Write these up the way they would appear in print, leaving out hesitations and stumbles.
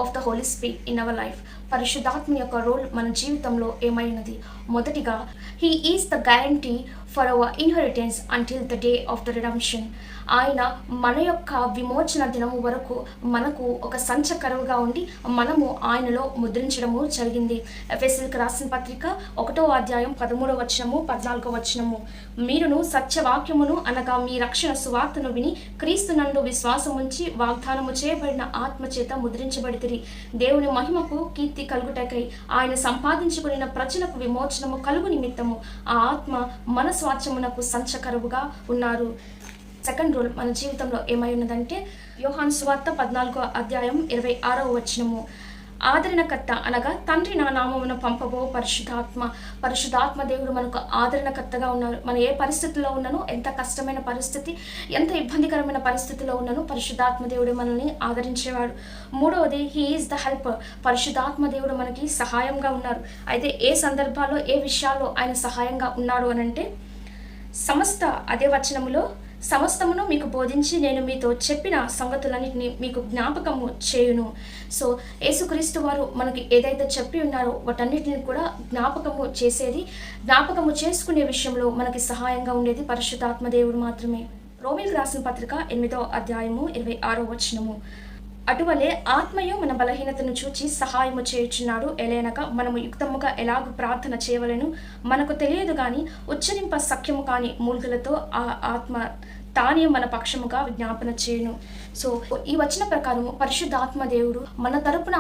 Of the Holy Spirit in our life. పరిశుద్ధాత్మ యొక్క role మన జీవితంలో ఏమైనది? మొదటిగా, he is the guarantee for our inheritance until the day of the redemption. ఆయన మన యొక్క విమోచన దినము వరకు మనకు ఒక సంచకరువుగా ఉండి మనము ఆయనలో ముద్రించడము జరిగింది. ఎఫెసీయులకు రాసిన పత్రిక 1వ అధ్యాయం 13వ వచనము 14వ వచనము. మీరును సత్యవాక్యమును అనగా మీ రక్షణ సువార్తను విని క్రీస్తునందు విశ్వాసముంచి వాగ్దానము చేయబడిన ఆత్మ చేత ముద్రించబడితిరి. దేవుని మహిమకు కీర్తి కలుగుటకై ఆయన సంపాదించుకున్న ప్రజలకు విమోచనము కలుగు నిమిత్తము ఆ ఆత్మ మన స్వాస్థ్యమునకు సంచకరువుగా ఉన్నారు. సెకండ్ రూల్ మన జీవితంలో ఏమై ఉన్నదంటే, యోహాను సువార్త 14వ అధ్యాయం 26వ వచనము. ఆదరణకర్త అనగా తండ్రి నా నామమున పంపబో పరిశుద్ధాత్మ దేవుడు మనకు ఆదరణకర్తగా ఉన్నారు. మనం ఏ పరిస్థితుల్లో ఉన్నానో, ఎంత కష్టమైన పరిస్థితి, ఎంత ఇబ్బందికరమైన పరిస్థితిలో ఉన్నానో పరిశుద్ధాత్మ దేవుడు మనల్ని ఆదరించేవాడు. మూడవది, హీ ఈజ్ ద హెల్పర్. పరిశుద్ధాత్మ దేవుడు మనకి సహాయంగా ఉన్నారు. అయితే ఏ సందర్భాల్లో, ఏ విషయాల్లో ఆయన సహాయంగా ఉన్నాడు అనంటే, అదే వచనములో, సమస్తమును మీకు బోధించి నేను మీతో చెప్పిన సంగతులన్నింటినీ మీకు జ్ఞాపకము చేయును. సో యేసుక్రీస్తు వారు మనకి ఏదైతే చెప్పి ఉన్నారో వాటన్నిటిని కూడా జ్ఞాపకము చేసుకునే విషయంలో మనకి సహాయంగా ఉండేది పరిశుద్ధాత్మ దేవుడు మాత్రమే. రోమీయులకు రాసిన పత్రిక 8వ అధ్యాయము 26వ వచనము. అటువలే ఆత్మయు మన బలహీనతను చూచి సహాయము చేయుచున్నాడు. ఎలయనగా మనము యుక్తముగా ఎలాగూ ప్రార్థన చేయవలెను మనకు తెలియదు గాని ఉచ్చరింప సఖ్యము కాని మూల్గులతో ఆ ఆత్మ తానే మన పక్షముగా విజ్ఞాపన చేయును. సో ఈ వచన ప్రకారం పరిశుద్ధాత్మ దేవుడు మన తరపున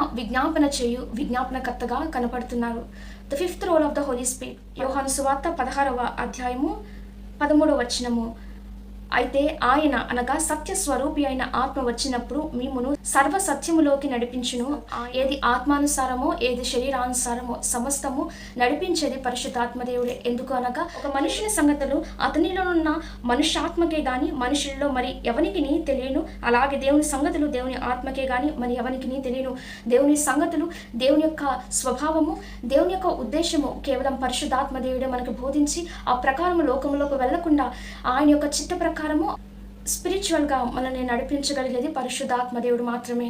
విజ్ఞాపనకర్తగా కనపడుతున్నారు. The fifth role of the Holy Spirit, Yohanu సువార్త 16వ అధ్యాయము 13వ వచనము. అయితే ఆయన అనగా సత్య స్వరూపి అయిన ఆత్మ వచ్చినప్పుడు మిమ్మును సర్వ సత్యములోకి నడిపించును. ఏది ఆత్మానుసారమో, ఏది శరీరానుసారమో సమస్తము నడిపించేది పరిశుద్ధాత్మ దేవుడే. ఎందుకు అనగా, ఒక మనుషుని సంగతులు అతనిలో ఉన్న మనుష్యాత్మకే గాని మనుషుల్లో మరి ఎవనికి తెలియను. అలాగే దేవుని సంగతులు దేవుని ఆత్మకే గాని మరి ఎవనికి తెలియను. దేవుని సంగతులు, దేవుని యొక్క స్వభావము, దేవుని యొక్క ఉద్దేశము కేవలం పరిశుద్ధాత్మ దేవుడే మనకు బోధించి ఆ ప్రకారము లోకంలోకి వెళ్లకుండా ఆయన యొక్క చిత్త ప్రకారము స్పిరిచువల్గా మనల్ని నడిపించగలిగేది పరిశుద్ధాత్మ దేవుడు మాత్రమే.